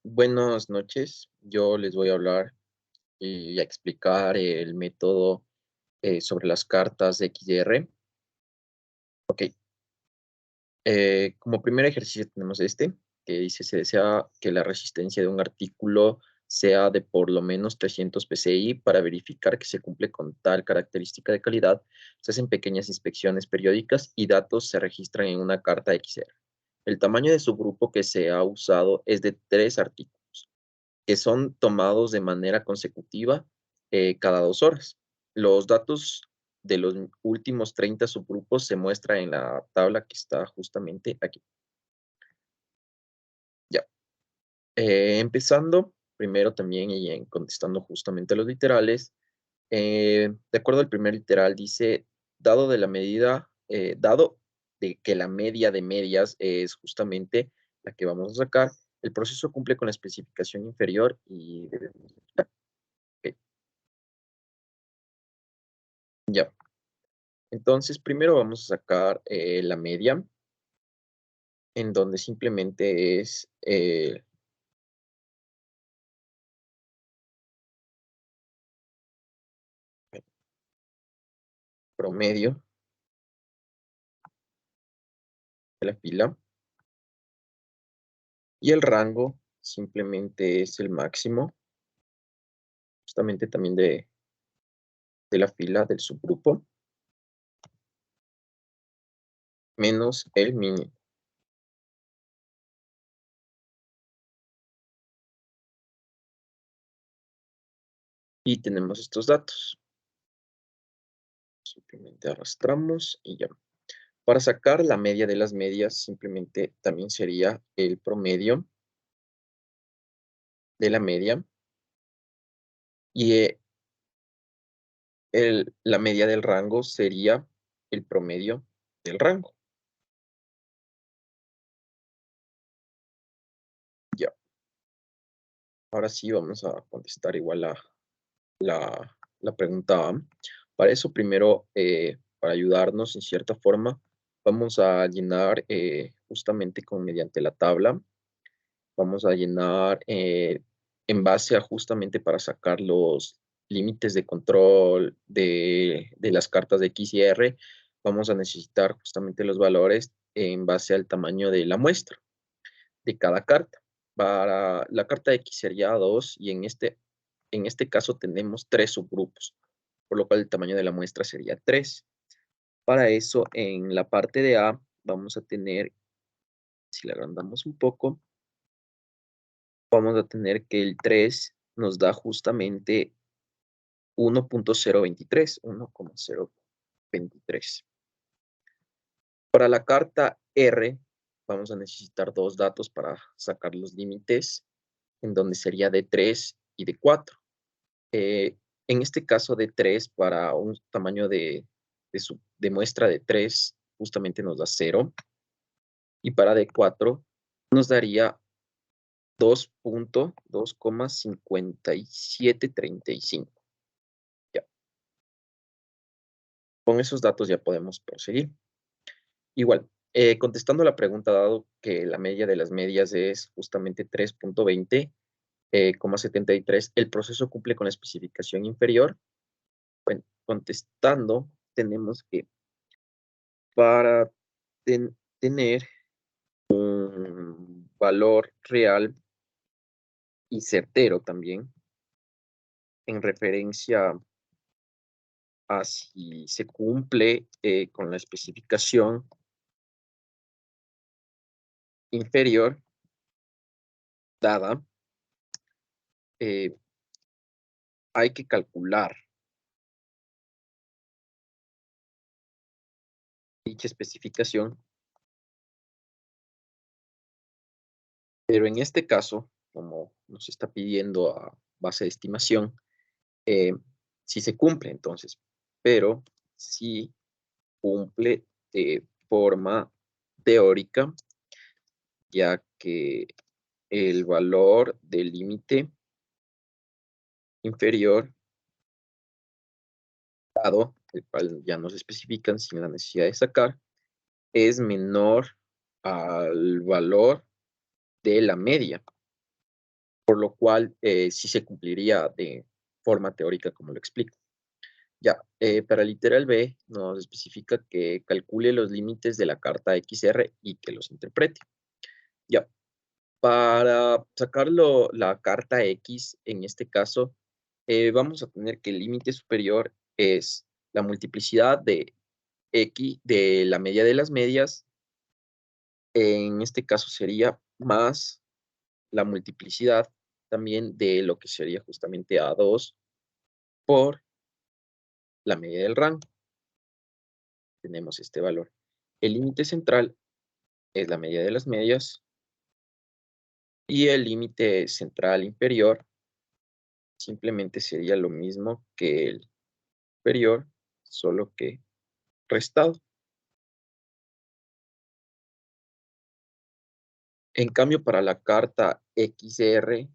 Buenas noches. Yo les voy a hablar y a explicar el método sobre las cartas de XR. Ok, como primer ejercicio tenemos este, que dice, se desea que la resistencia de un artículo sea de por lo menos 300 PSI. Para verificar que se cumple con tal característica de calidad, se hacen pequeñas inspecciones periódicas y datos se registran en una carta XR. El tamaño de subgrupo que se ha usado es de 3 artículos, que son tomados de manera consecutiva cada 2 horas. Los datos de los últimos 30 subgrupos se muestra en la tabla que está justamente aquí. Ya. Empezando primero también y contestando justamente a los literales. De acuerdo al primer literal, dice, dado de que la media de medias es justamente la que vamos a sacar, el proceso cumple con la especificación inferior y debemos aplicar. Ok, ya. Entonces, primero vamos a sacar la media, en donde simplemente es promedio de la fila, y el rango simplemente es el máximo, justamente también de la fila del subgrupo, menos el mínimo. Y tenemos estos datos. Simplemente arrastramos y ya. Para sacar la media de las medias, simplemente también sería el promedio de la media y la media del rango sería el promedio del rango. Ya. Ahora sí vamos a contestar igual la pregunta A. Para eso, primero, para ayudarnos en cierta forma, vamos a llenar justamente mediante la tabla. Vamos a llenar en base a justamente para sacar los límites de control de las cartas de X y R. Vamos a necesitar justamente los valores en base al tamaño de la muestra de cada carta. Para la carta X sería 2 y en este caso tenemos 3 subgrupos, por lo cual el tamaño de la muestra sería 3. Para eso, en la parte de A vamos a tener, si la agrandamos un poco, vamos a tener que el 3 nos da justamente 1.023. Para la carta R vamos a necesitar 2 datos para sacar los límites, en donde sería de 3 y de 4. En este caso de 3 para un tamaño de muestra de 3 justamente nos da 0, y para de 4 nos daría 2.2,5735. Ya, con esos datos ya podemos proseguir. Igual, contestando la pregunta, dado que la media de las medias es justamente 3.20,73, el proceso cumple con la especificación inferior. Bueno, contestando, tenemos que para tener un valor real y certero también, en referencia a si se cumple con la especificación inferior dada, eh, hay que calcular dicha especificación, pero en este caso, como nos está pidiendo a base de estimación, eh, sí se cumple entonces, pero sí cumple de forma teórica, ya que el valor del límite inferior dado, el cual ya nos especifican sin la necesidad de sacar, es menor al valor de la media. por lo cual sí se cumpliría de forma teórica como lo explico. Ya, para literal B nos especifica que calcule los límites de la carta XR y que los interprete. Ya, para sacarlo la carta X, en este caso, vamos a tener que el límite superior es la multiplicidad de X, de la media de las medias, en este caso sería más la multiplicidad también de lo que sería justamente A2 por la media del rango. Tenemos este valor. El límite central es la media de las medias y el límite central inferior simplemente sería lo mismo que el superior, solo que restado. En cambio, para la carta XR,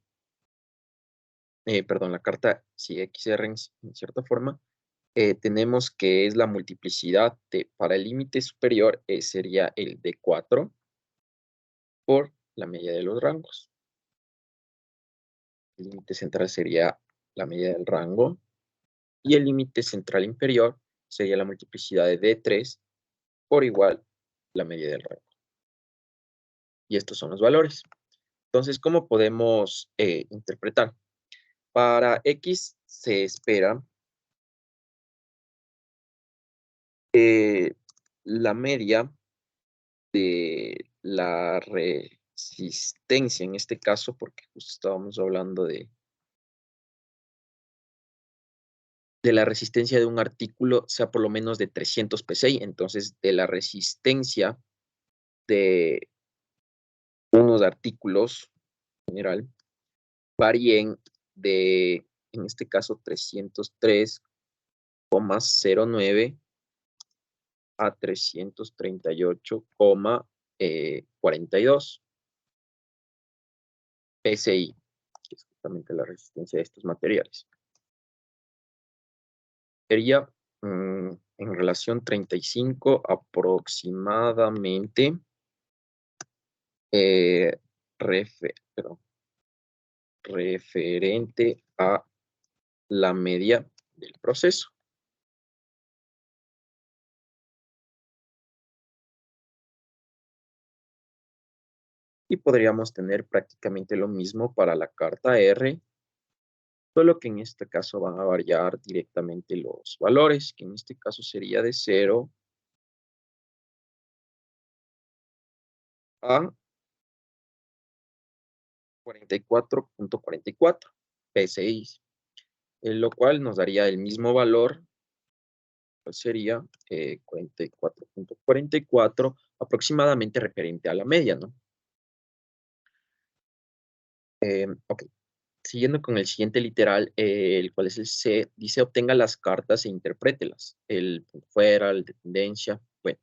perdón, la carta sí, XR en cierta forma, tenemos que es la multiplicidad para el límite superior, sería el de 4 por la media de los rangos. El límite central sería la media del rango y el límite central inferior sería la multiplicidad de D3 por igual la media del rango. Y estos son los valores. Entonces, ¿cómo podemos interpretar? Para X se espera la media de la resistencia, en este caso, porque justo estábamos hablando de la resistencia de un artículo, sea por lo menos de 300 PSI. Entonces, de la resistencia de unos artículos en general varíen de, en este caso, 303,09 a 338,42 PSI, que es justamente la resistencia de estos materiales. Sería en relación 35 aproximadamente referente a la media del proceso. Y podríamos tener prácticamente lo mismo para la carta R, solo que en este caso van a variar directamente los valores, que en este caso sería de 0 a 44,44 PSI, lo cual nos daría el mismo valor, pues sería 44,44 aproximadamente referente a la media, ¿no? Ok. Siguiendo con el siguiente literal, el cual es el C, dice obtenga las cartas e interprételas. El punto fuera, el de tendencia. Bueno,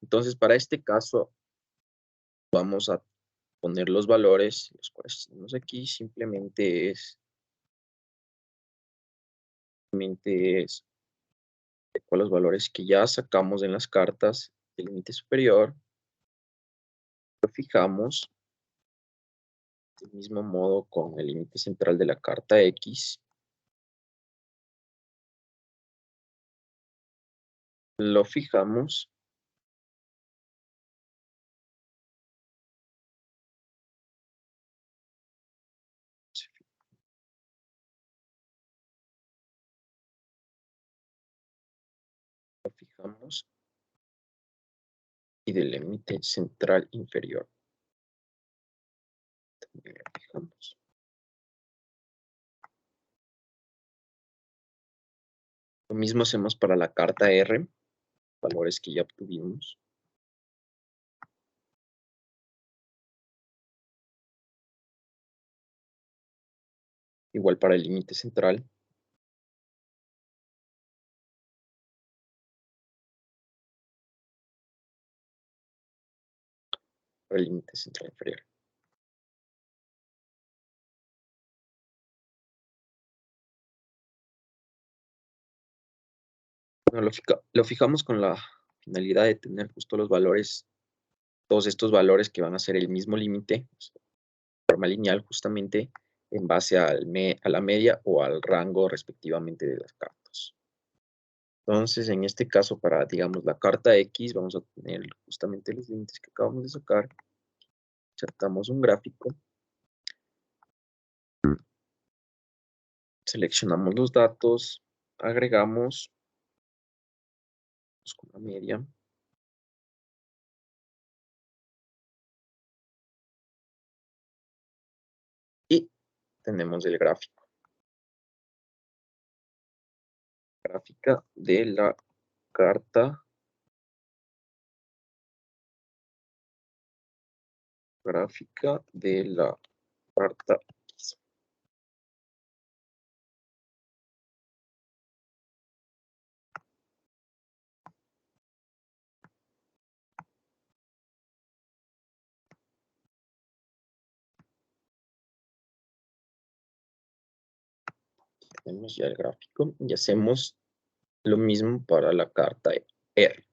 entonces para este caso vamos a poner los valores, los cuales tenemos aquí, simplemente es con los valores que ya sacamos en las cartas del límite superior, lo fijamos del mismo modo con el límite central de la carta X, lo fijamos y del límite central inferior también lo fijamos. Lo mismo hacemos para la carta R, valores que ya obtuvimos. Igual para el límite central. Para el límite central inferior. Bueno, lo fijamos con la finalidad de tener justo los valores, todos estos valores que van a ser el mismo límite, forma lineal justamente, en base a la media o al rango respectivamente de las cartas. Entonces, en este caso, para, digamos, la carta X, vamos a tener justamente los límites que acabamos de sacar. Insertamos un gráfico. Seleccionamos los datos, agregamos con la media. Y tenemos el gráfico. Gráfica de la carta. Gráfica de la carta X. Tenemos ya el gráfico y hacemos lo mismo para la carta R.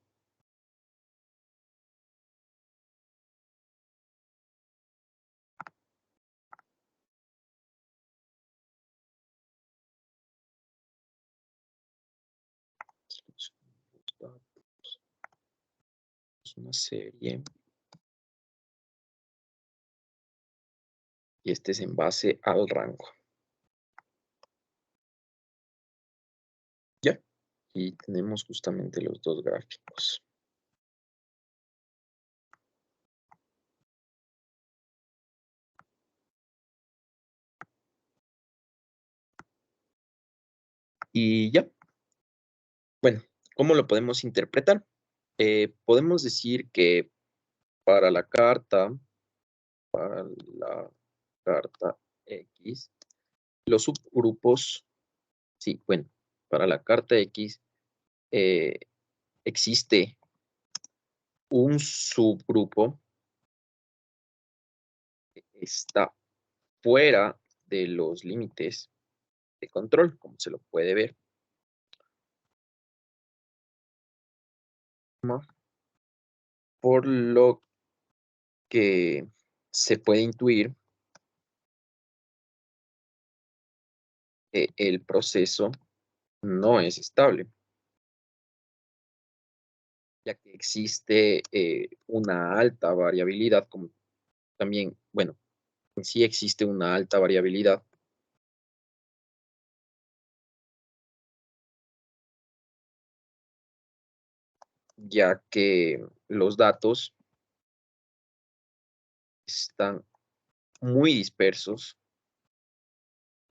Es una serie. Y este es en base al rango. Ya. Y tenemos justamente los dos gráficos. Y ya. Bueno, ¿cómo lo podemos interpretar? Podemos decir que para la carta X, los subgrupos, sí, bueno, para la carta X existe un subgrupo que está fuera de los límites de control, como se lo puede ver. Por lo que se puede intuir que el proceso no es estable, ya que existe una alta variabilidad, como también, bueno, en sí existe una alta variabilidad ya que los datos están muy dispersos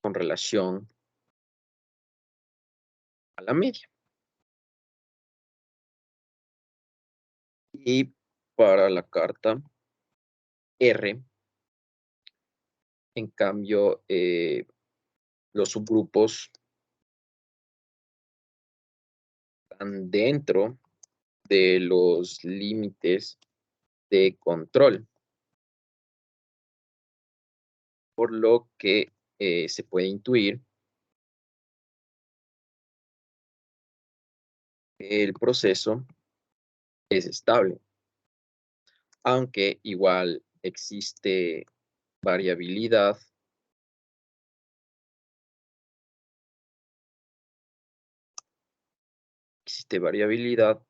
con relación a la media. Y para la carta R, en cambio, los subgrupos están dentro de los límites de control, por lo que se puede intuir que el proceso es estable, aunque igual variabilidad, existe variabilidad,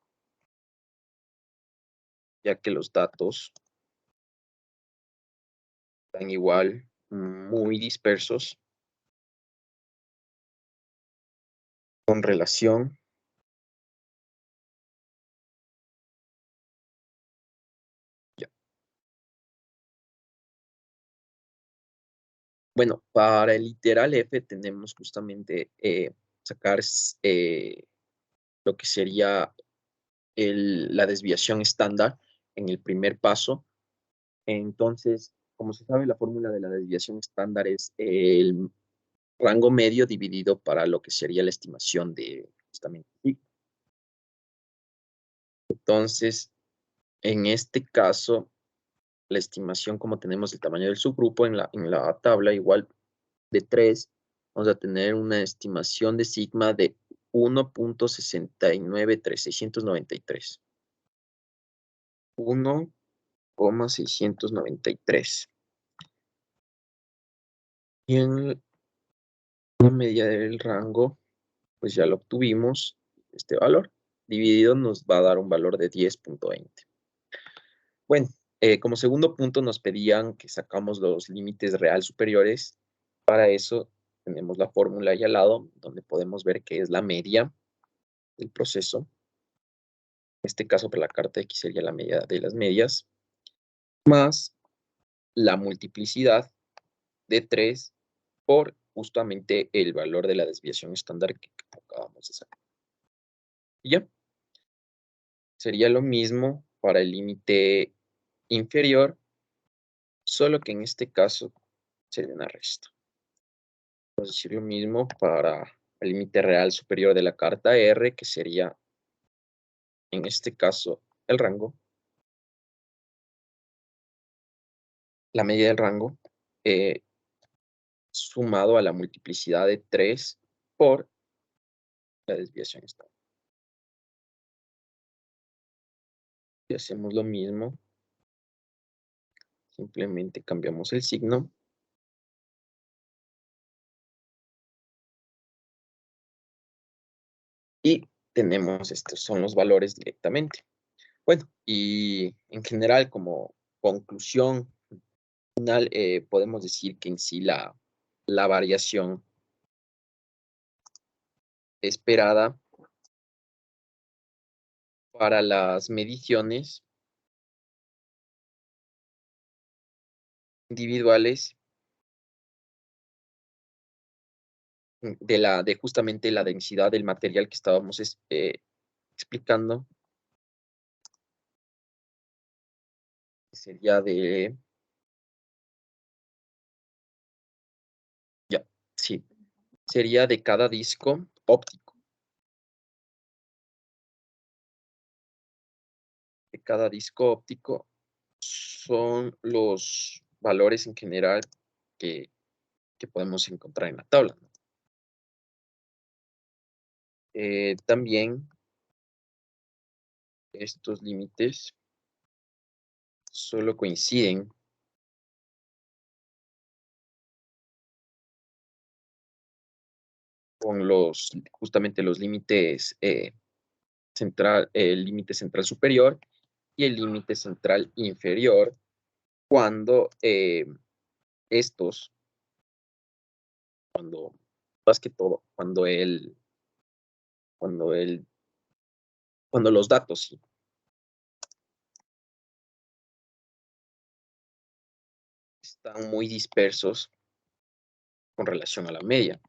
ya que los datos están igual muy dispersos con relación ya. Bueno, para el literal F tenemos justamente sacar lo que sería la desviación estándar en el primer paso. Entonces, como se sabe, la fórmula de la desviación estándar es el rango medio dividido para lo que sería la estimación de justamente sí. Entonces, en este caso, la estimación, como tenemos el tamaño del subgrupo en la tabla igual de 3, vamos a tener una estimación de sigma de 1.693693. 1,693. Y en la media del rango, pues ya lo obtuvimos, este valor. Dividido nos va a dar un valor de 10.20. Bueno, como segundo punto nos pedían que sacamos los límites real superiores. Para eso tenemos la fórmula ahí al lado, donde podemos ver que es la media del proceso. En este caso, para la carta X sería la media de las medias, más la multiplicidad de 3 por justamente el valor de la desviación estándar que acabamos de sacar. Y ya, sería lo mismo para el límite inferior, solo que en este caso sería una resta. Vamos a decir lo mismo para el límite real superior de la carta R, que sería, en este caso, el rango, la media del rango, eh, sumado a la multiplicidad de 3 por la desviación estándar. Y hacemos lo mismo, simplemente cambiamos el signo. Y tenemos estos son los valores directamente. Bueno, y en general, como conclusión final, podemos decir que en sí la variación esperada para las mediciones individuales de justamente la densidad del material que estábamos explicando, sería de, ya, sí, sería de cada disco óptico. De cada disco óptico son los valores en general que, que podemos encontrar en la tabla, ¿no? También estos límites solo coinciden con justamente los límites el límite central superior y el límite central inferior cuando estos, cuando, más que todo, cuando el, cuando los datos sí, están muy dispersos con relación a la media.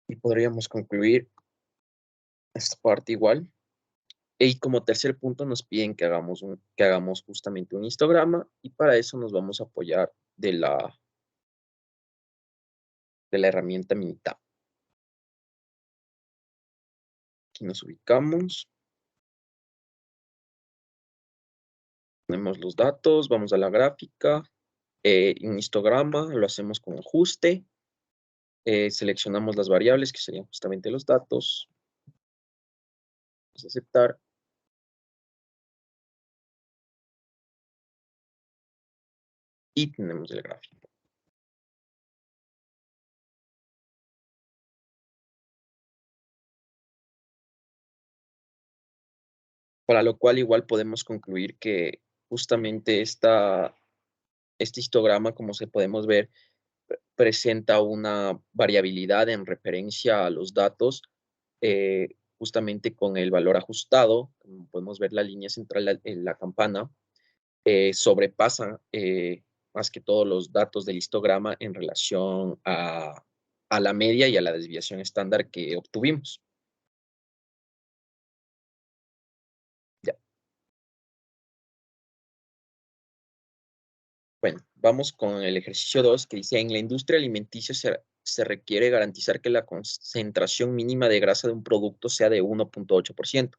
Y podríamos concluir esta parte igual. Y como tercer punto nos piden que hagamos justamente un histograma y para eso nos vamos a apoyar de la herramienta Minitab. Aquí nos ubicamos, ponemos los datos, vamos a la gráfica, en histograma lo hacemos con ajuste, seleccionamos las variables que serían justamente los datos, vamos a aceptar y tenemos el gráfico. Para lo cual igual podemos concluir que justamente este histograma, como se podemos ver, presenta una variabilidad en referencia a los datos, justamente con el valor ajustado, como podemos ver la línea central en la campana, sobrepasa más que todos los datos del histograma en relación a la media y a la desviación estándar que obtuvimos. Ya. Bueno, vamos con el ejercicio 2 que dice, en la industria alimenticia se requiere garantizar que la concentración mínima de grasa de un producto sea de 1.8%.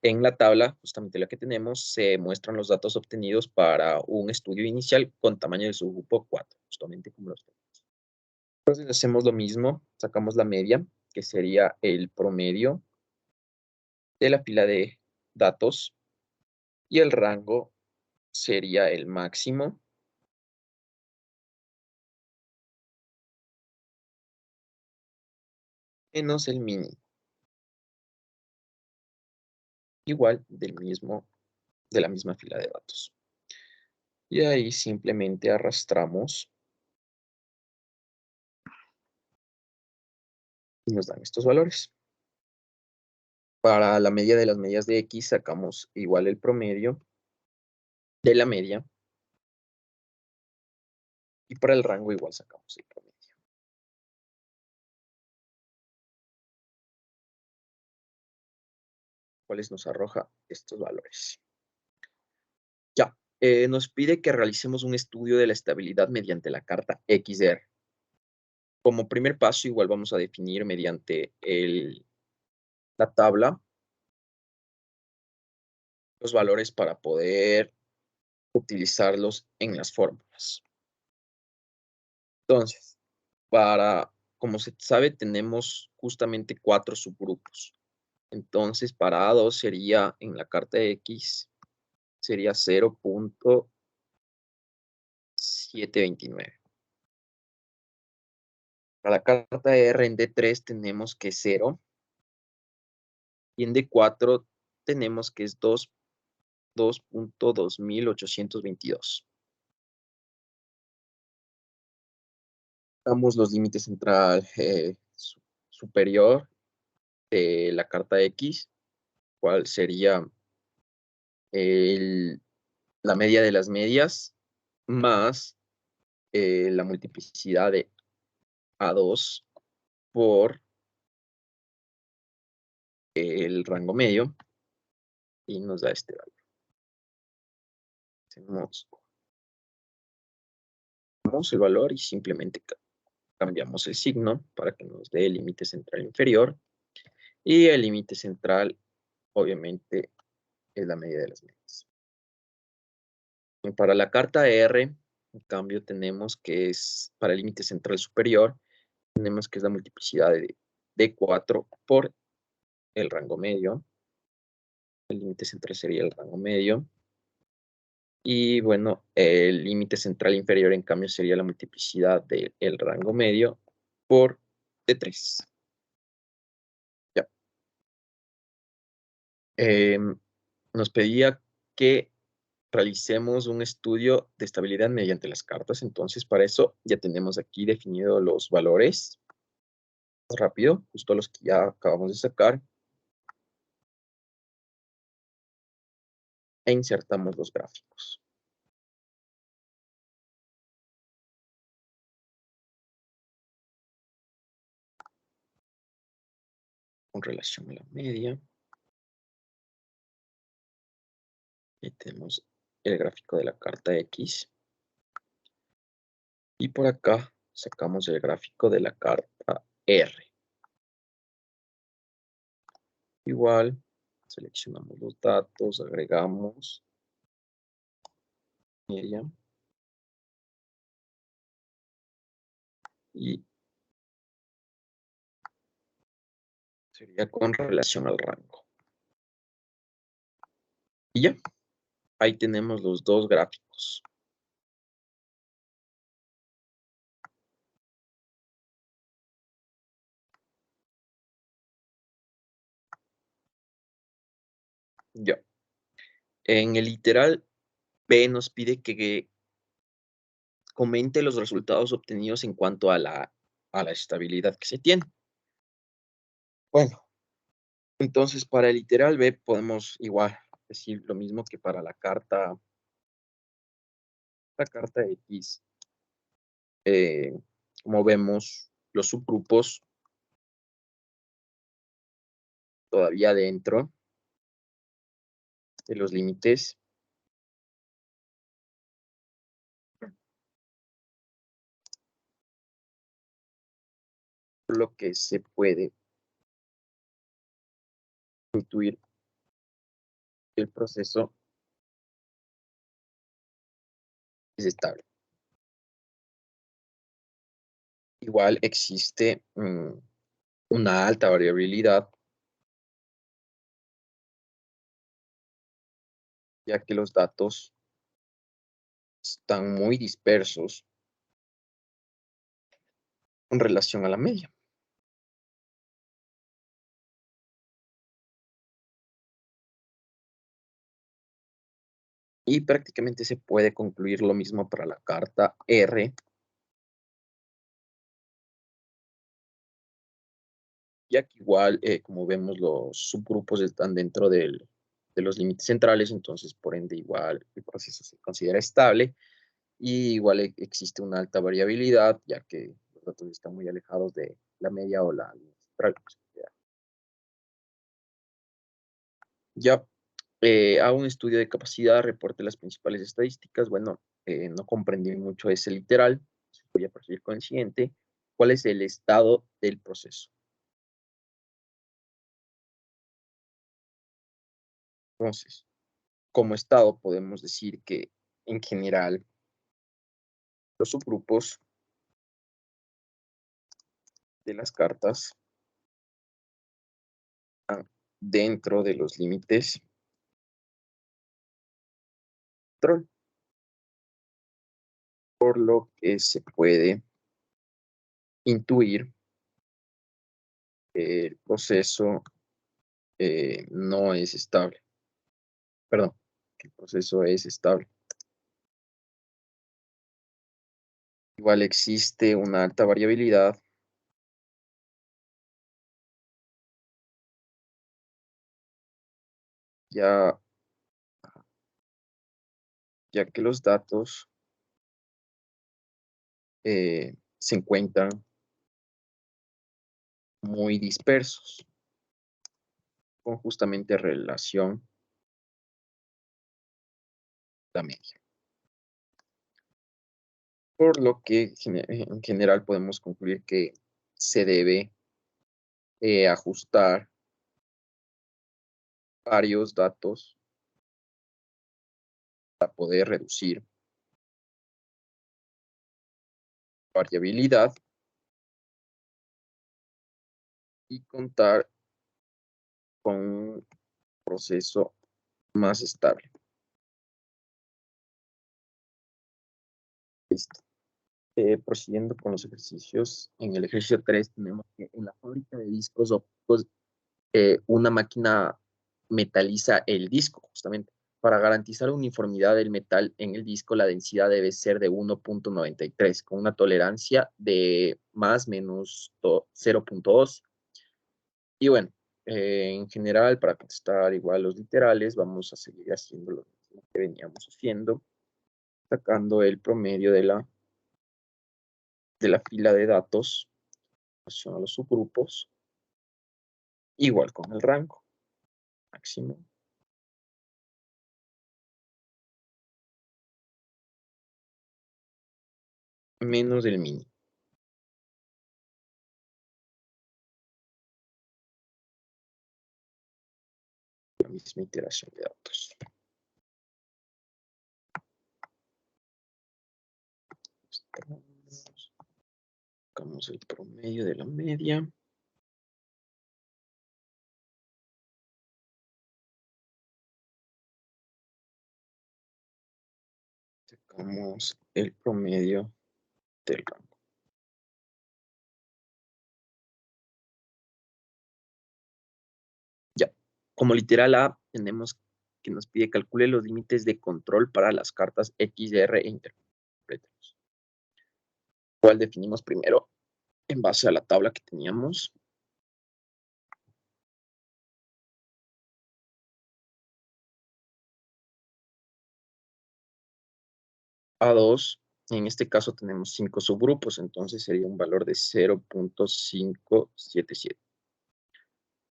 En la tabla, justamente la que tenemos, se muestran los datos obtenidos para un estudio inicial con tamaño de subgrupo 4, justamente como los tenemos. Entonces hacemos lo mismo, sacamos la media, que sería el promedio de la pila de datos, y el rango sería el máximo menos el mínimo. Igual de la misma fila de datos. Y ahí simplemente arrastramos y nos dan estos valores. Para la media de las medias de X sacamos igual el promedio de la media. Y para el rango igual sacamos el promedio. ¿Cuáles nos arroja estos valores? Ya, nos pide que realicemos un estudio de la estabilidad mediante la carta XR. Como primer paso, igual vamos a definir mediante la tabla los valores para poder utilizarlos en las fórmulas. Entonces, como se sabe, tenemos justamente 4 subgrupos. Entonces, para A2 sería, en la carta X, sería 0.729. Para la carta R en D3 tenemos que es 0. Y en D4 tenemos que es 2.2822. Damos los límites central superior de la carta X, cuál sería la media de las medias más la multiplicidad de A2 por el rango medio y nos da este valor. Hacemos el valor y simplemente cambiamos el signo para que nos dé el límite central inferior y el límite central obviamente es la media de las medias. Y para la carta R, en cambio, tenemos que es para el límite central superior, tenemos que es la multiplicidad de D4 por el rango medio. El límite central sería el rango medio. Y bueno, el límite central inferior, en cambio, sería la multiplicidad del rango medio por D3. Ya. Nos pedía que realicemos un estudio de estabilidad mediante las cartas. Entonces, para eso ya tenemos aquí definidos los valores. Rápido, justo los que ya acabamos de sacar. E insertamos los gráficos. Con relación a la media. Y tenemos el gráfico de la carta X. Y por acá sacamos el gráfico de la carta R. Igual, seleccionamos los datos, agregamos media. Y sería con relación al rango. Y ya, ahí tenemos los dos gráficos. Ya. En el literal B nos pide que comente los resultados obtenidos en cuanto a la estabilidad que se tiene. Bueno, entonces para el literal B podemos igual decir lo mismo que para la carta X. Como vemos, los subgrupos todavía dentro de los límites. Lo que se puede intuir el proceso es estable. Igual existe una alta variabilidad, ya que los datos están muy dispersos en relación a la media. Y prácticamente se puede concluir lo mismo para la carta R, ya que igual, como vemos, los subgrupos están dentro de los límites centrales, entonces, por ende, igual el proceso se considera estable. Y igual existe una alta variabilidad, ya que los datos están muy alejados de la media o la línea central. Ya hago un estudio de capacidad, reporte las principales estadísticas. Bueno, no comprendí mucho ese literal. Voy a proseguir con el siguiente. ¿Cuál es el estado del proceso? Entonces, como estado podemos decir que en general los subgrupos de las cartas están dentro de los límites de control, por lo que se puede intuir que el proceso no es estable. Perdón, que el proceso es estable. Igual existe una alta variabilidad, ya, ya que los datos se encuentran muy dispersos, con justamente relación a la media. Por lo que en general podemos concluir que se debe ajustar varios datos para poder reducir variabilidad y contar con un proceso más estable. Listo. Prosiguiendo con los ejercicios, en el ejercicio 3 tenemos que en la fábrica de discos ópticos una máquina metaliza el disco, justamente. Para garantizar uniformidad del metal en el disco, la densidad debe ser de 1.93, con una tolerancia de más menos 0.2. Y bueno, en general, para contestar igual los literales, vamos a seguir haciendo lo mismo que veníamos haciendo, sacando el promedio de la fila de datos, a los subgrupos, igual con el rango máximo, menos del mínimo. La misma iteración de datos. Sacamos el promedio de la media. Sacamos el promedio del rango. Ya. Como literal A, tenemos que nos pide calcule los límites de control para las cartas XR e interprétalos. ¿Cuál definimos primero en base a la tabla que teníamos? A2, en este caso tenemos 5 subgrupos, entonces sería un valor de 0.577.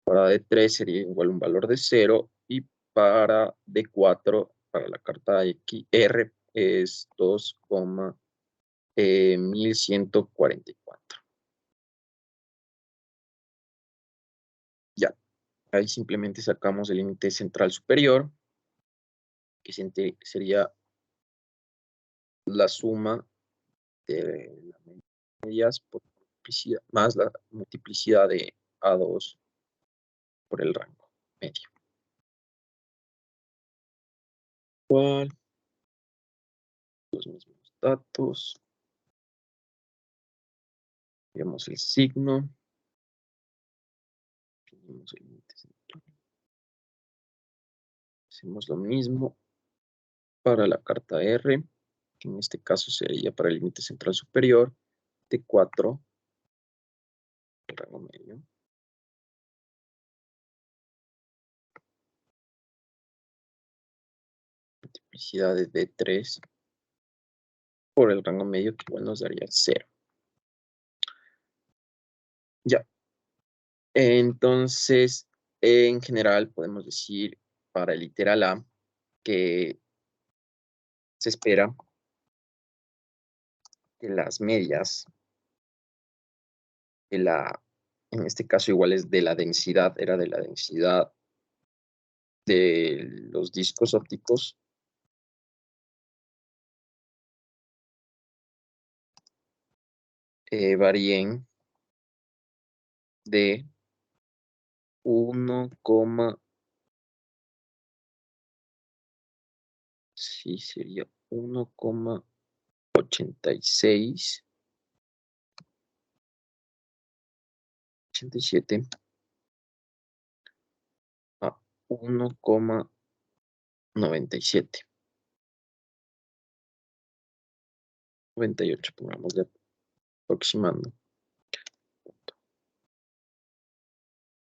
Para D3 sería igual un valor de 0 y para D4, para la carta XR, es 2,1144. Ya, ahí simplemente sacamos el límite central superior, que sería la suma de las medias por multiplicidad, más la multiplicidad de A2 por el rango medio. Igual, los mismos datos, veamos el signo, definimos el límite central, hacemos lo mismo, para la carta R, que en este caso sería para el límite central superior de 4, el rango medio. Multiplicidad de D3 por el rango medio, que igual nos daría 0. Ya. Entonces, en general, podemos decir para el literal A que se espera que las medias de en este caso igual es de la densidad, era de la densidad de los discos ópticos, varíen de 1, sí, sería 1,86, 87 a 1,97, 98, pongamos de aproximando.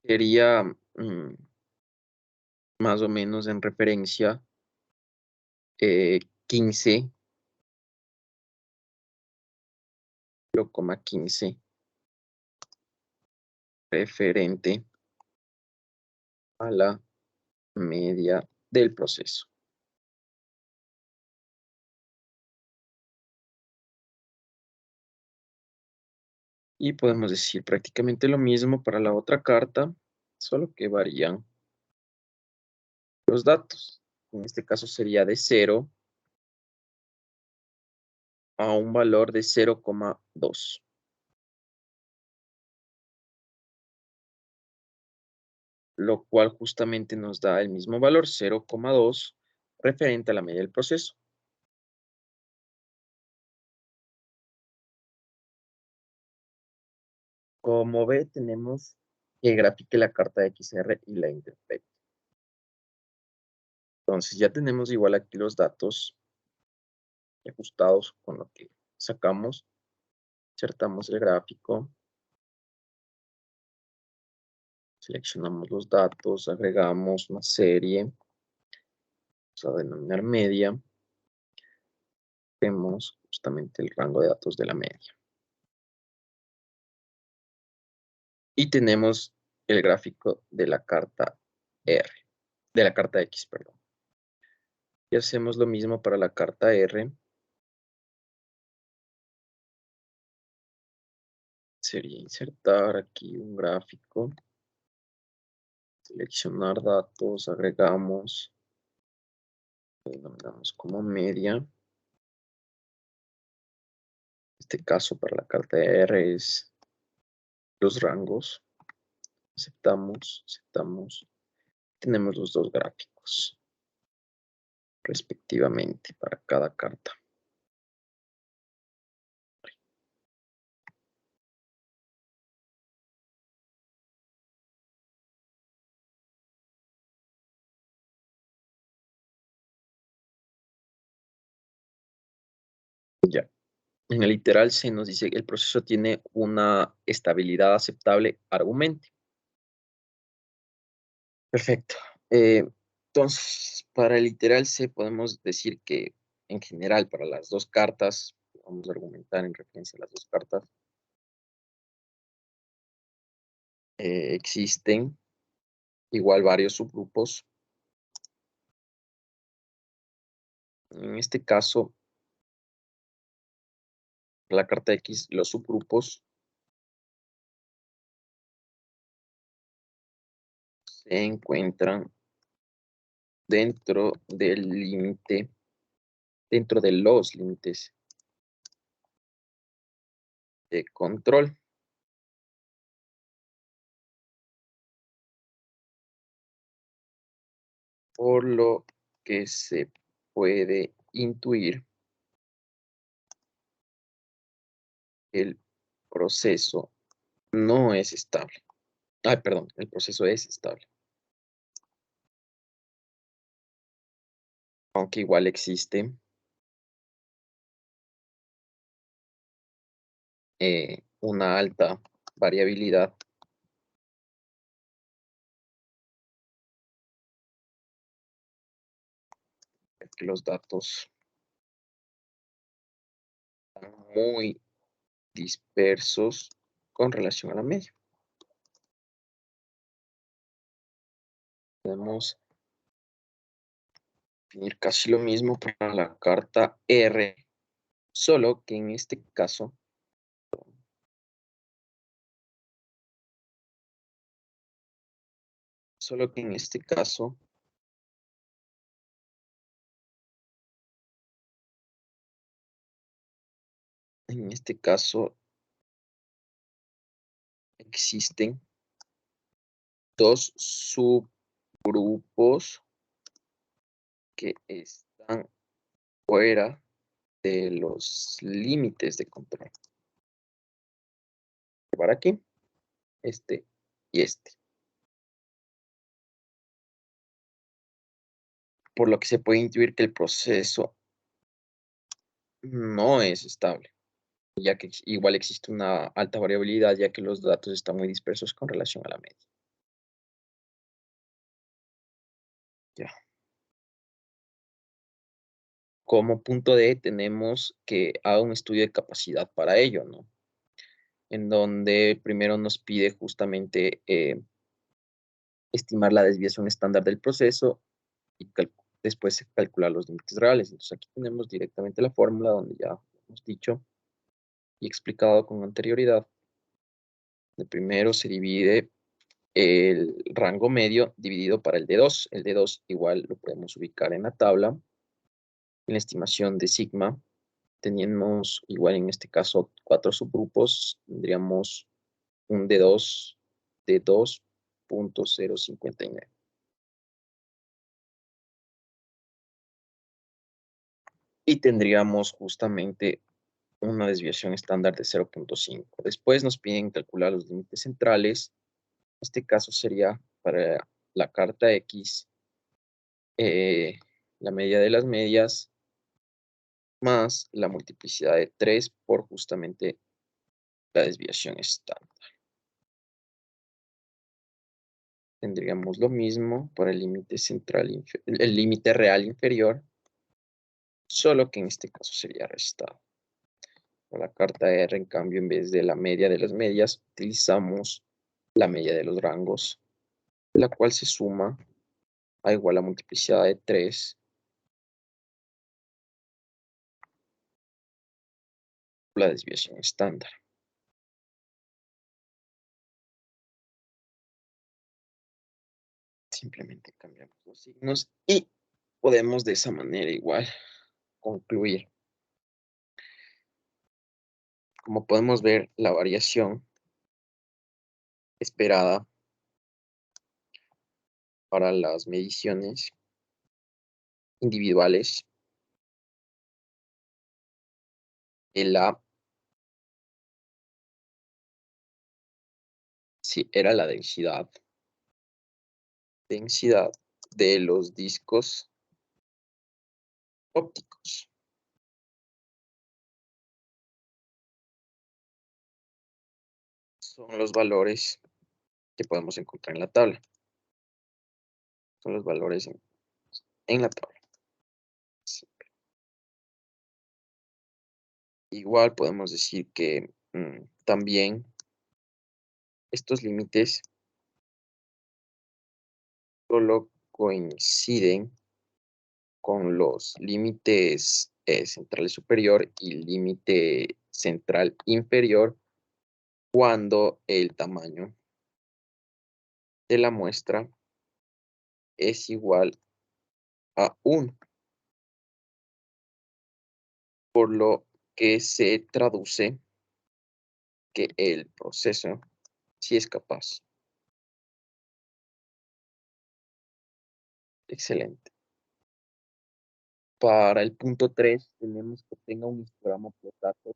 Sería más o menos en referencia 15, 0,15 referente a la media del proceso. Y podemos decir prácticamente lo mismo para la otra carta, solo que varían los datos. En este caso sería de 0 a un valor de 0,2. Lo cual justamente nos da el mismo valor, 0,2, referente a la media del proceso. Como ve, tenemos que grafique la carta de XR y la interprete. Entonces ya tenemos igual aquí los datos ajustados con lo que sacamos. Insertamos el gráfico. Seleccionamos los datos, agregamos una serie. Vamos a denominar media. Vemos justamente el rango de datos de la media. Y tenemos el gráfico de la carta R, de la carta X, perdón. Y hacemos lo mismo para la carta R. Sería insertar aquí un gráfico. Seleccionar datos, agregamos. Lo denominamos como media. En este caso, para la carta R es los rangos. Aceptamos, aceptamos. Tenemos los dos gráficos, respectivamente, para cada carta. Ya. En el literal se nos dice que el proceso tiene una estabilidad aceptable, argumente. Perfecto. Entonces, para el literal C podemos decir que en general para las dos cartas, vamos a argumentar en referencia a las dos cartas, existen igual varios subgrupos. En este caso, la carta X, los subgrupos se encuentran dentro del límite, dentro de los límites de control. Por lo que se puede intuir el proceso no es estable. Ay, perdón, el proceso es estable. aunque igual existe una alta variabilidad que los datos están muy dispersos con relación a la media. Podemos definir casi lo mismo para la carta R, solo que en este caso existen dos subgrupos que están fuera de los límites de control. Para aquí, este y este. Por lo que se puede intuir que el proceso no es estable, ya que igual existe una alta variabilidad, ya que los datos están muy dispersos con relación a la media. Ya. Como punto D tenemos que haga un estudio de capacidad para ello, ¿no? En donde primero nos pide justamente estimar la desviación estándar del proceso y después calcular los límites reales. Entonces aquí tenemos directamente la fórmula donde ya hemos dicho y explicado con anterioridad. De primero se divide el rango medio dividido para el D2. El D2 igual lo podemos ubicar en la tabla. En la estimación de sigma tenemos igual en este caso 4 subgrupos. Tendríamos un D2 de 2.059. Y tendríamos justamente una desviación estándar de 0.5. Después nos piden calcular los límites centrales. En este caso sería para la carta X, la media de las medias, más la multiplicidad de 3 por justamente la desviación estándar. Tendríamos lo mismo para el límite central, el límite real inferior, solo que en este caso sería restado. Para la carta R, en cambio, en vez de la media de las medias, utilizamos la media de los rangos, la cual se suma a igual a multiplicidad de 3 por la desviación estándar. Simplemente cambiamos los signos y podemos de esa manera igual concluir. Como podemos ver, la variación esperada para las mediciones individuales era la densidad de los discos ópticos. Son los valores que podemos encontrar en la tabla. Son los valores en la tabla. Sí. Igual podemos decir que también estos límites solo coinciden con los límites central superior y límite central inferior cuando el tamaño de la muestra es igual a 1, por lo que se traduce que el proceso sí es capaz. Excelente. Para el punto 3 tenemos que tenga un histograma por datos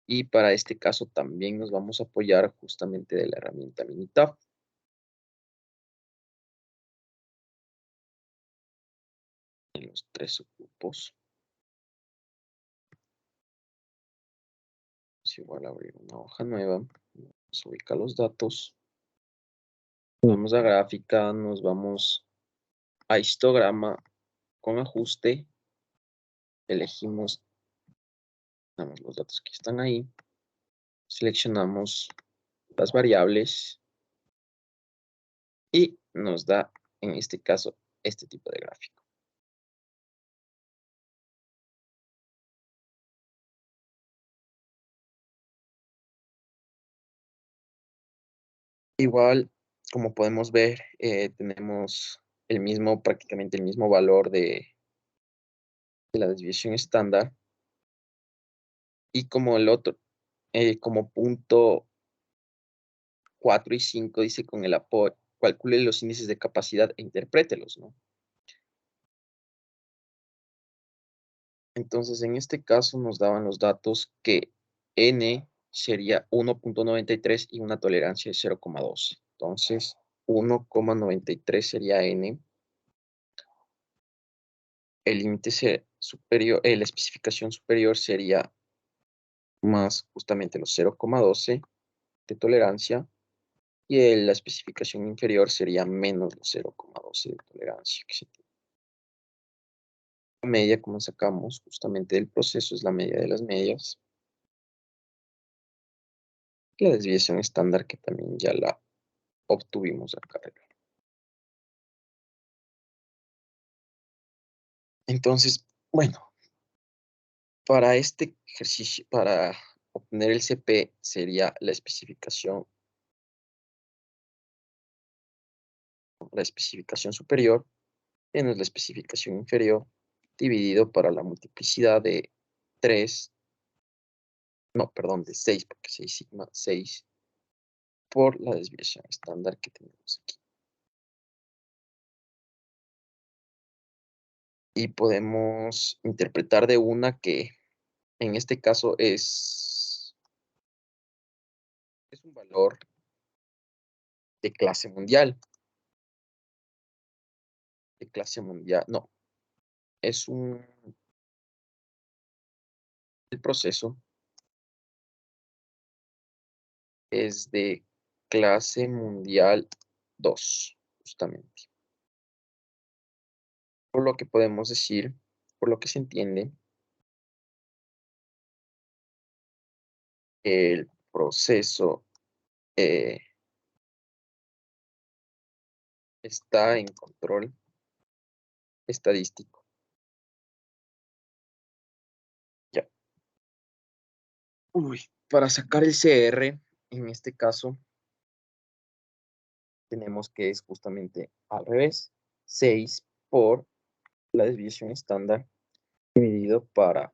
y para este caso también nos vamos a apoyar justamente de la herramienta Minitab. en los 3 subgrupos. Es igual a abrir una hoja nueva. Vamos a ubicar los datos. Vamos a gráfica, nos vamos a histograma con ajuste. Elegimos, damos los datos que están ahí. Seleccionamos las variables y nos da, en este caso, este tipo de gráfico. Igual, como podemos ver, tenemos prácticamente el mismo valor de la desviación estándar. Y como el otro, como punto 4 y 5 dice con el apoyo, calcule los índices de capacidad e interprételos, ¿no? Entonces, en este caso nos daban los datos que n sería 1.93 y una tolerancia de 0,12. Entonces, 1,93 sería n. El límite superior, la especificación superior sería más justamente los 0,12 de tolerancia. Y la especificación inferior sería menos los 0,12 de tolerancia. La media, como sacamos justamente del proceso, es la media de las medias. La desviación estándar, que también ya la obtuvimos acá. Entonces, bueno, para este ejercicio, para obtener el CP, sería la especificación superior menos la especificación inferior, dividido para la multiplicidad de 3, no, perdón, de 6, porque 6 sigma 6, por la desviación estándar que tenemos aquí. Y podemos interpretar de una que en este caso es un valor de clase mundial. De clase mundial, no, es el proceso es de clase mundial 2, justamente. Por lo que podemos decir, por lo que se entiende, el proceso está en control estadístico. Ya. Para sacar el CR, en este caso, tenemos que es justamente al revés. 6 por la desviación estándar dividido para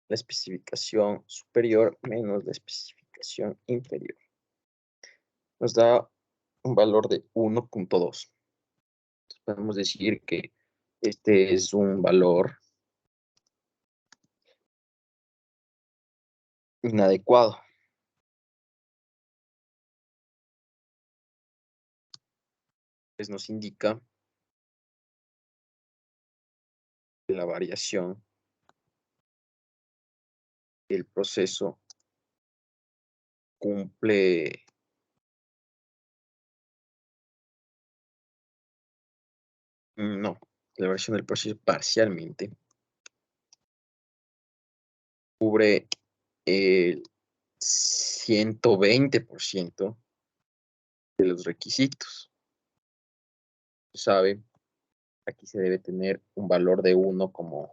la especificación superior menos la especificación inferior. Nos da un valor de 1.2. Podemos decir que este es un valor inadecuado. Pues nos indica que la variación del proceso cumple no, la variación del proceso parcialmente cubre el 120% de los requisitos. ¿Sabe? Aquí se debe tener un valor de 1 como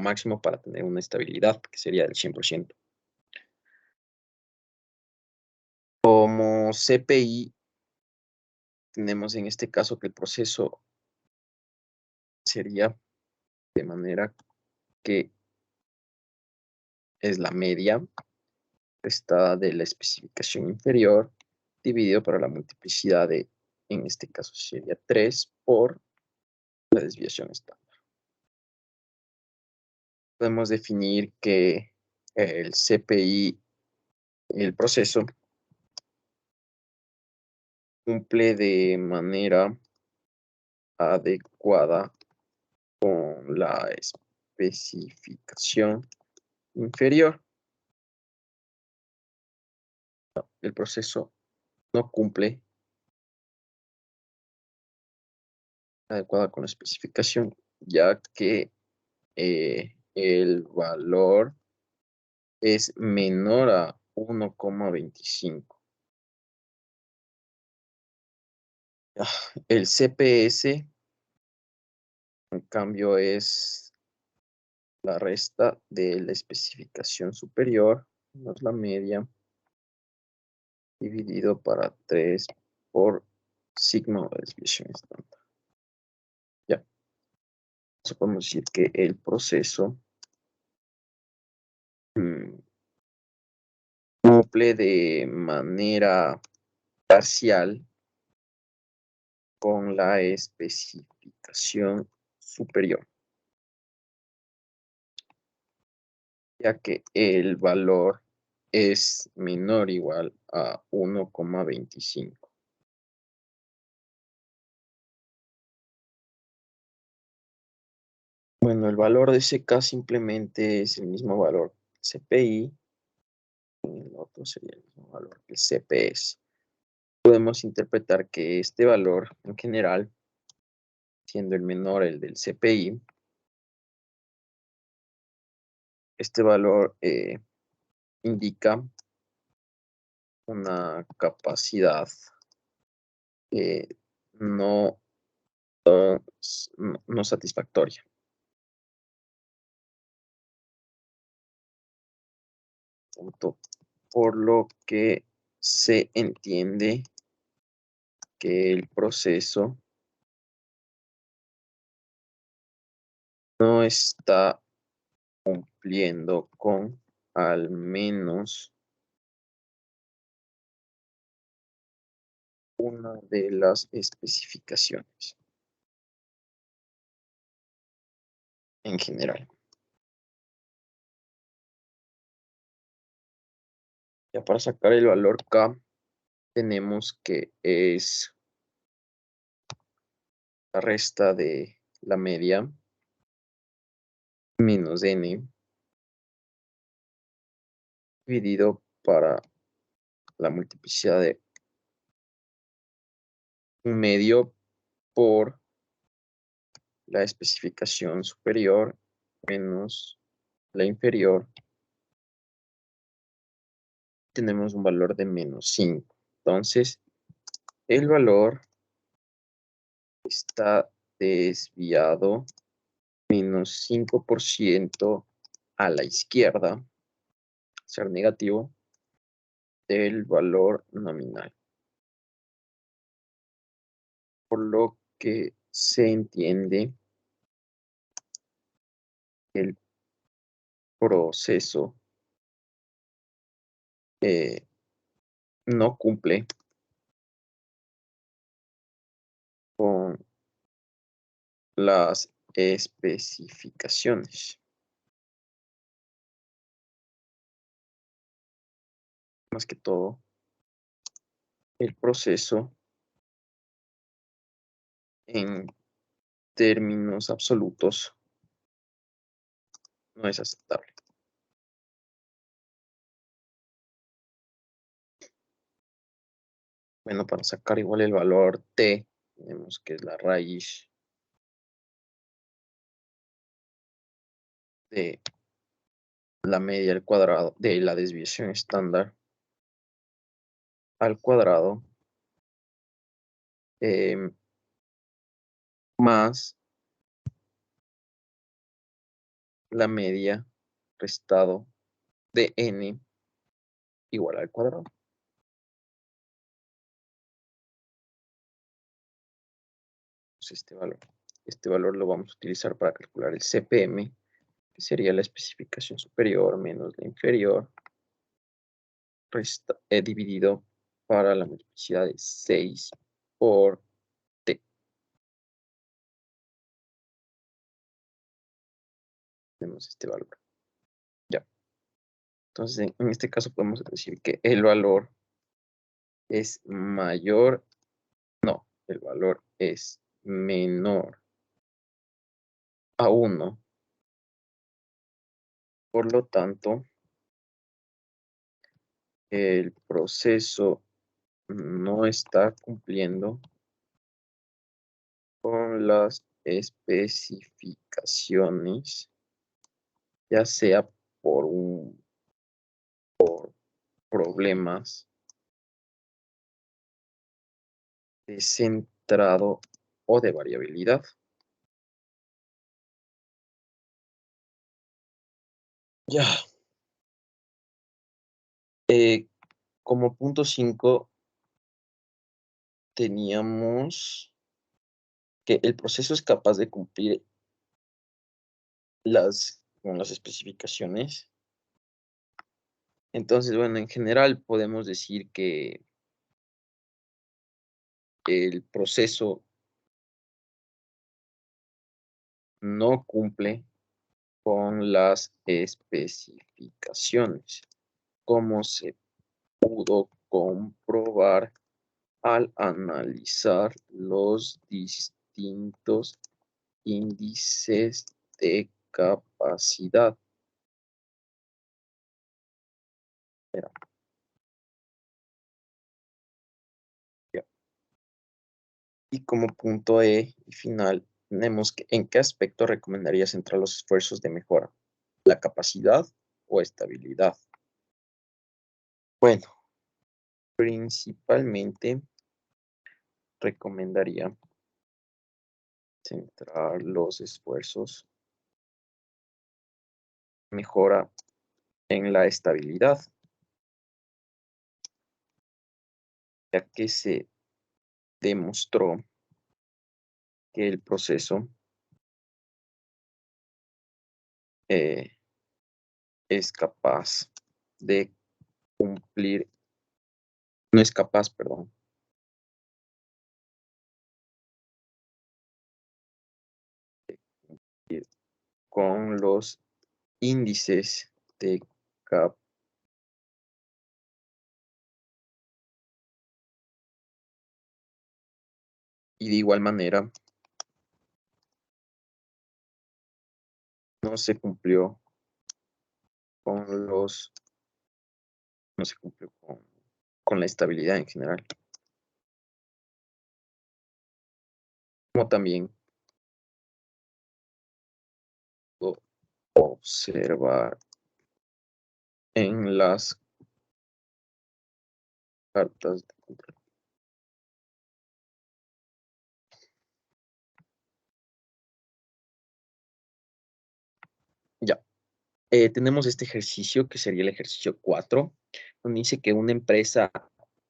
máximo para tener una estabilidad, que sería del 100%. Como CPI, tenemos en este caso que el proceso sería de manera que es la media restada de la especificación inferior dividido por la multiplicidad de, en este caso sería 3 por la desviación estándar. Podemos definir que el CPI, el proceso, cumple de manera adecuada con la especificación inferior. El proceso no cumple adecuada con la especificación, ya que el valor es menor a 1,25. El CPS, en cambio, es la resta de la especificación superior menos la media dividido para 3 por sigma o desviación estándar. Ya. Eso podemos decir que el proceso cumple de manera parcial con la especificación superior, ya que el valor es menor o igual a 1,25. Bueno, el valor de CK simplemente es el mismo valor CPI, el otro sería el mismo valor que el CPS. Podemos interpretar que este valor en general, siendo el menor el del CPI, este valor indica una capacidad no, no satisfactoria. Por lo que se entiende que el proceso no está cumpliendo con al menos una de las especificaciones en general. Ya para sacar el valor K, tenemos que es la resta de la media menos n dividido para la multiplicidad de un medio por la especificación superior menos la inferior. Tenemos un valor de menos 5. Entonces, el valor está desviado menos 5% a la izquierda, ser negativo, del valor nominal. Por lo que se entiende que el proceso no cumple con las especificaciones. Más que todo, el proceso en términos absolutos no es aceptable. Bueno, para sacar igual el valor t, tenemos que es la raíz de la media al cuadrado de la desviación estándar al cuadrado más la media restado de n igual al cuadrado. Pues este valor lo vamos a utilizar para calcular el CPM, que sería la especificación superior menos la inferior, dividido para la multiplicidad de 6 por t. Tenemos este valor. Ya. Entonces, en este caso podemos decir que el valor es mayor, no, el valor es menor a 1. Por lo tanto, el proceso no está cumpliendo con las especificaciones, ya sea por problemas de centrado o de variabilidad. Ya, como punto 5 teníamos que el proceso es capaz de cumplir con las especificaciones. Entonces, bueno, en general podemos decir que el proceso no cumple con las especificaciones, como se pudo comprobar al analizar los distintos índices de capacidad. Espera, ya. Y como punto E y final, tenemos que en qué aspecto recomendaría centrar los esfuerzos de mejora, la capacidad o estabilidad. Bueno, principalmente recomendaría centrar los esfuerzos mejora en la estabilidad, ya que se demostró que el proceso eh, es capaz de cumplir, no es capaz, perdón, ir con los índices de cap y de igual manera no se cumplió con los, no se cumplió con la estabilidad en general, como también observar en las cartas de control. Ya, tenemos este ejercicio que sería el ejercicio 4, donde dice que una empresa,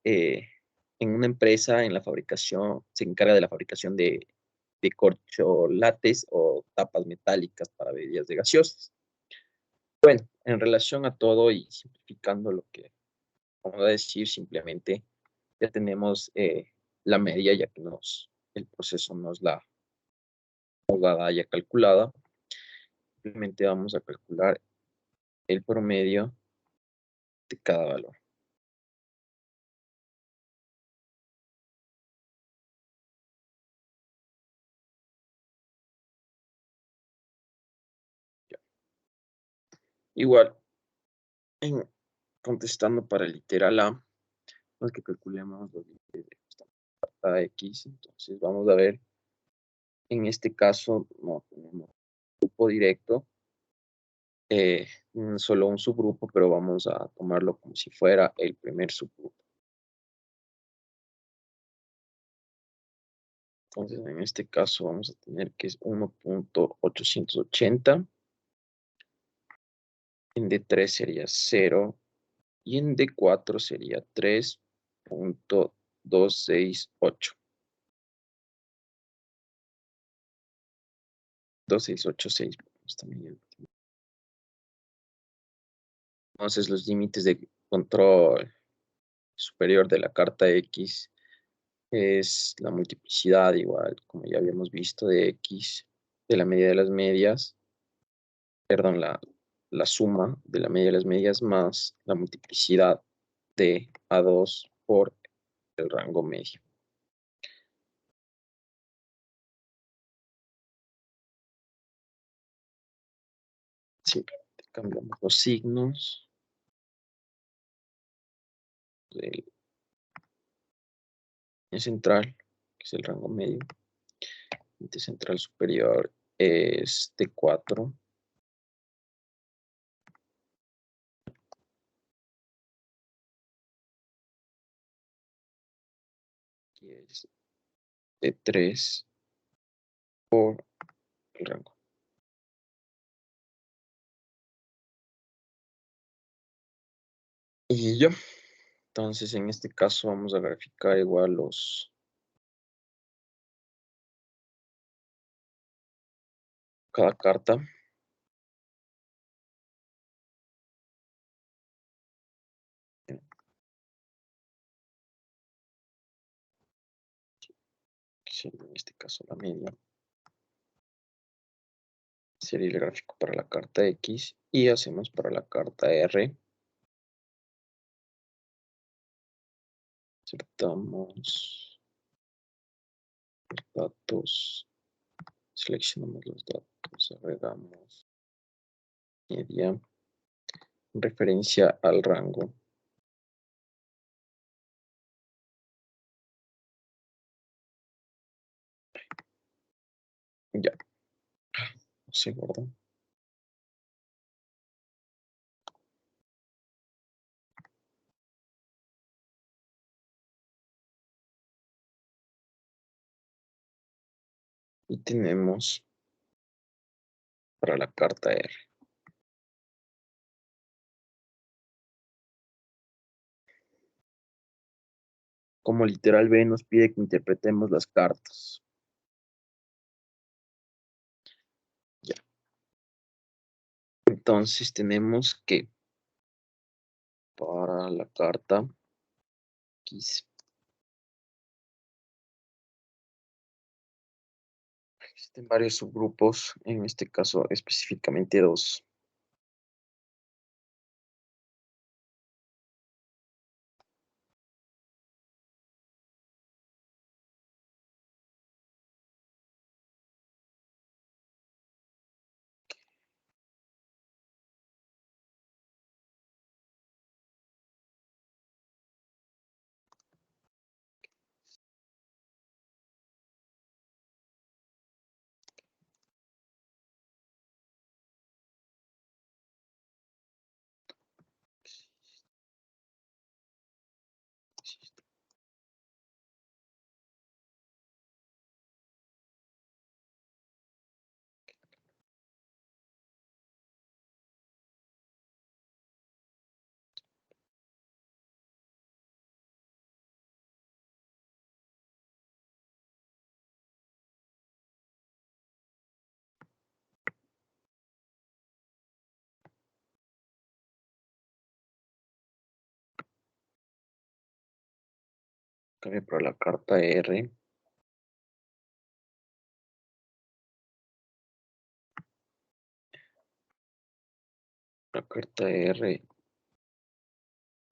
en una empresa en la fabricación, se encarga de la fabricación de corcholates o tapas metálicas para bebidas de gaseosas. Bueno, en relación a todo y simplificando lo que vamos a decir, simplemente ya tenemos la media, ya que el proceso nos la da ya calculada. Simplemente vamos a calcular el promedio de cada valor. Ya. Igual, en, contestando para el literal A, no es que calculemos los límites de esta carta X, entonces vamos a ver, en este caso no tenemos grupo directo, solo un subgrupo, pero vamos a tomarlo como si fuera el primer subgrupo. Entonces, en este caso vamos a tener que es 1.880, en D3 sería 0 y en D4 sería 3.268. 2686 también. Entonces, los límites de control superior de la carta X es la multiplicidad igual, como ya habíamos visto, de X, de la media de las medias, perdón, la suma de la media de las medias más la multiplicidad de A2 por el rango medio. Cambiamos los signos del central, que es el rango medio. El central superior es T4. Aquí es T3 por el rango. Y ya. Entonces, en este caso vamos a graficar igual cada carta. En este caso la media. Sería el gráfico para la carta X y hacemos para la carta R. Insertamos los datos, seleccionamos los datos, agregamos media, referencia al rango. Ya, no se guarda. Y tenemos para la carta R. Como literal B nos pide que interpretemos las cartas. Ya. Entonces tenemos que para la carta X existen varios subgrupos, en este caso específicamente dos. Cambio para la carta R. La carta R,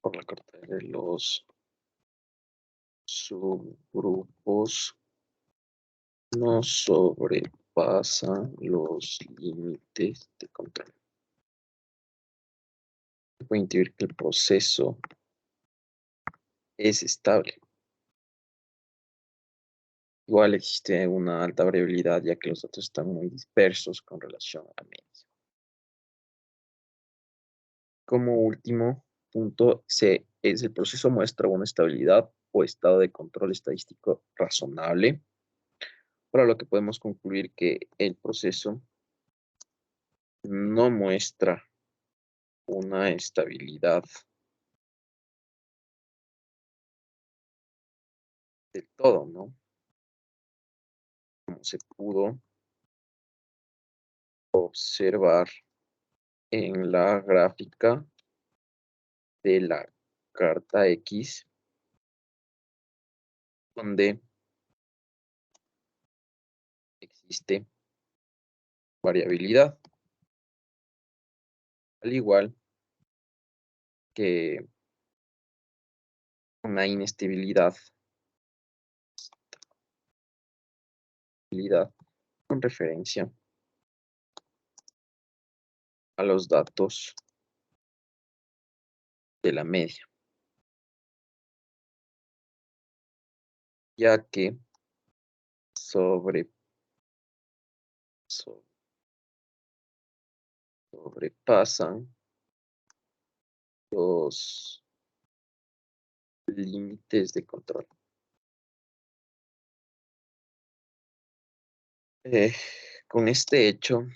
por la carta R, los subgrupos no sobrepasan los límites de control. Puede intuir que el proceso es estable. Igual existe una alta variabilidad ya que los datos están muy dispersos con relación a la media. Como último punto, es el proceso muestra una estabilidad o estado de control estadístico razonable, para lo que podemos concluir que el proceso no muestra una estabilidad del todo, ¿no? Como se pudo observar en la gráfica de la carta X, donde existe variabilidad, al igual que una inestabilidad con referencia a los datos de la media, ya que sobre, so- sobrepasan los límites de control. Eh, con este hecho,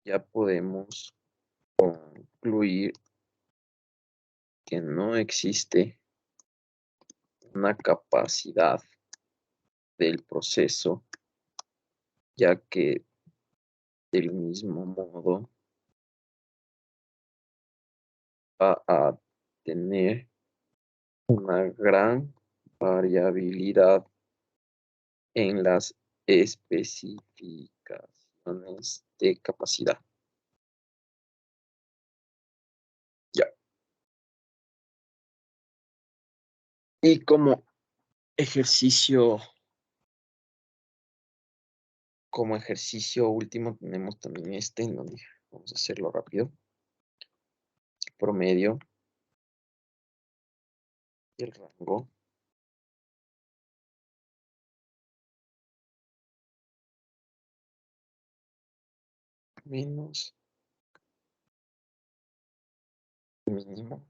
ya podemos concluir que no existe una capacidad del proceso, ya que del mismo modo va a tener una gran variabilidad en las especificaciones de capacidad. Ya. Y ejercicio, como ejercicio último tenemos también este, en donde vamos a hacerlo rápido. Promedio y el rango menos mínimo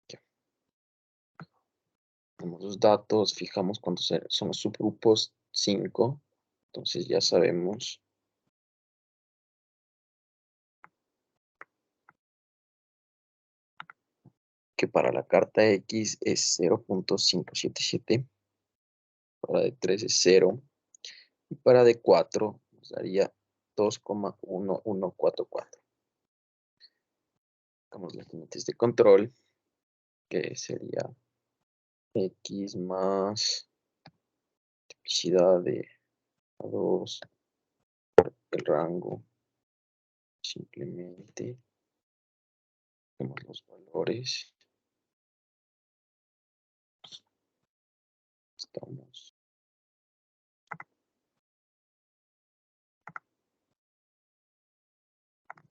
ya. Tenemos los datos, fijamos cuántos son los subgrupos, 5. Entonces ya sabemos que para la carta X es 0.577, para de 3 es 0, y para de 4 nos daría 2,1144. Sacamos los límites de control, que sería X más tipicidad de A2, el rango, simplemente tenemos los valores, estamos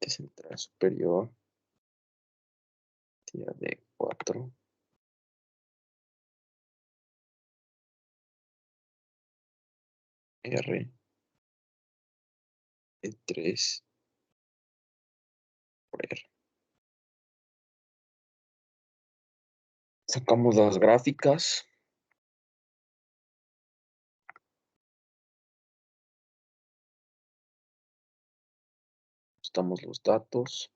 de central superior, tira de 4, R de 3 por R. Sacamos las gráficas, ajustamos los datos.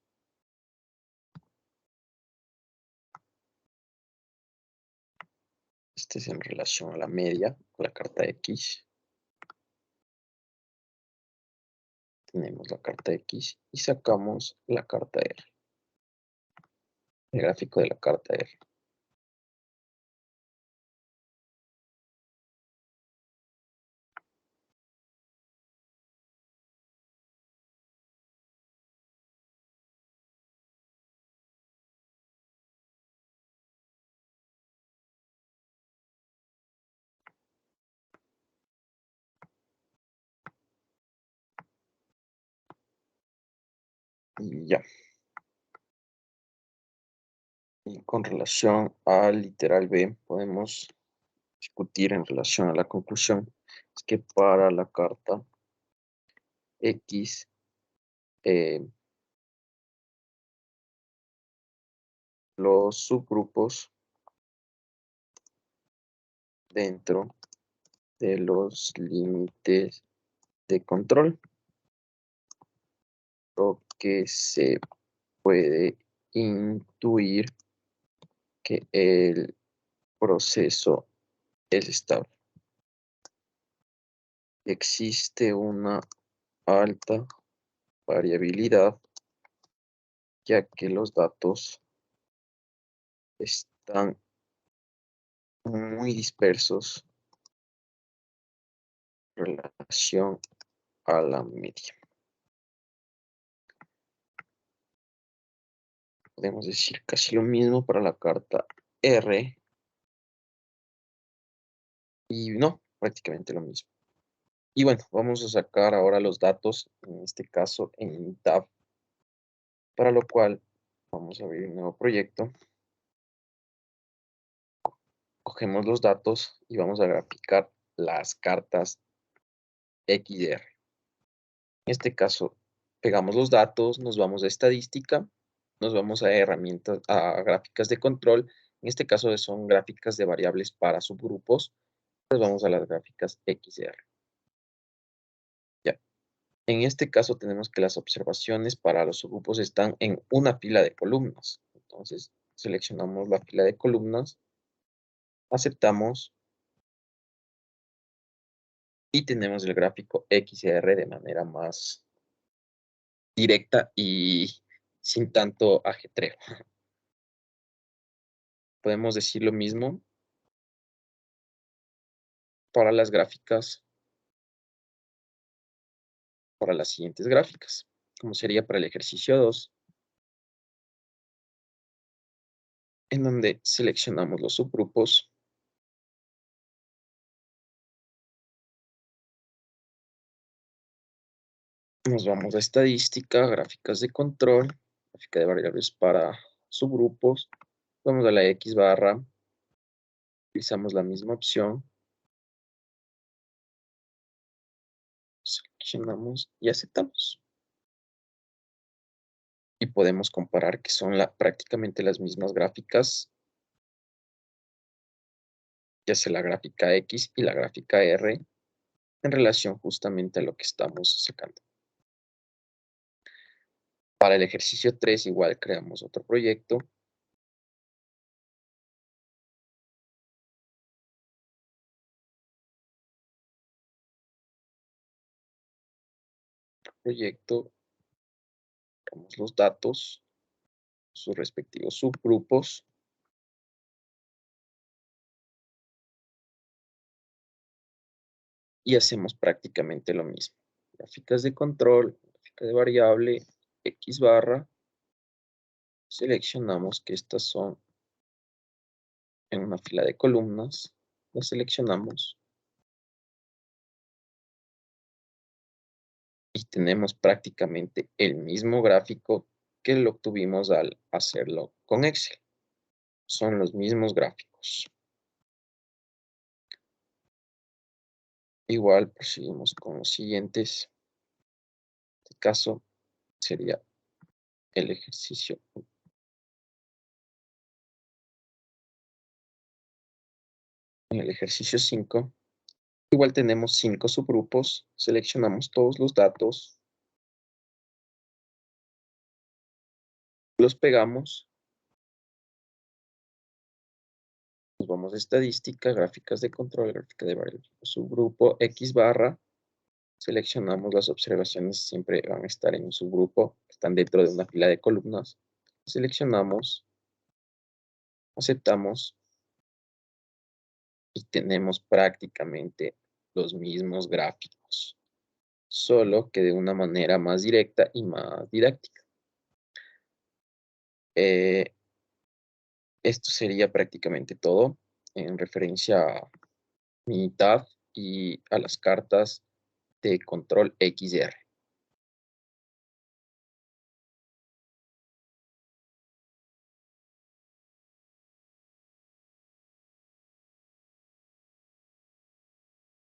Este es en relación a la media, la carta X. Tenemos la carta X y sacamos la carta R, el gráfico de la carta R. Y ya. Y con relación al literal B, podemos discutir en relación a la conclusión. Es que para la carta X, los subgrupos dentro de los límites de control, lo que se puede intuir que el proceso es estable. Existe una alta variabilidad, ya que los datos están muy dispersos en relación a la media. Podemos decir casi lo mismo para la carta R. Y no, prácticamente lo mismo. Y bueno, vamos a sacar ahora los datos, en este caso en tab, para lo cual vamos a abrir un nuevo proyecto. Cogemos los datos y vamos a graficar las cartas XR. En este caso, pegamos los datos, nos vamos a estadística, nos vamos a herramientas, a gráficas de control. En este caso son gráficas de variables para subgrupos. Nos vamos a las gráficas XR. Ya. En este caso tenemos que las observaciones para los subgrupos están en una fila de columnas. Entonces, seleccionamos la fila de columnas, aceptamos y tenemos el gráfico XR de manera más directa y sin tanto ajetreo. Podemos decir lo mismo para las gráficas, para las siguientes gráficas, como sería para el ejercicio 2, en donde seleccionamos los subgrupos, nos vamos a estadística, gráficas de control, gráfica de variables para subgrupos, vamos a la X barra, utilizamos la misma opción, seleccionamos y aceptamos. Y podemos comparar que son prácticamente las mismas gráficas, ya sea la gráfica X y la gráfica R, en relación justamente a lo que estamos sacando. Para el ejercicio 3 igual creamos otro proyecto. Damos los datos, sus respectivos subgrupos. Y hacemos prácticamente lo mismo. Gráficas de control, gráfica de variable, X barra. Seleccionamos que estas son en una fila de columnas. Las seleccionamos. Y tenemos prácticamente el mismo gráfico que lo obtuvimos al hacerlo con Excel. Son los mismos gráficos. Igual proseguimos con los siguientes. En este caso sería el ejercicio. En el ejercicio 5, igual tenemos 5 subgrupos. Seleccionamos todos los datos. Los pegamos. Nos vamos a estadística, gráficas de control, gráfica de variables, subgrupo X barra. Seleccionamos las observaciones, siempre van a estar en un subgrupo, están dentro de una fila de columnas. Seleccionamos, aceptamos y tenemos prácticamente los mismos gráficos, solo que de una manera más directa y más didáctica. Esto sería prácticamente todo en referencia a mi tab y a las cartas de control XR.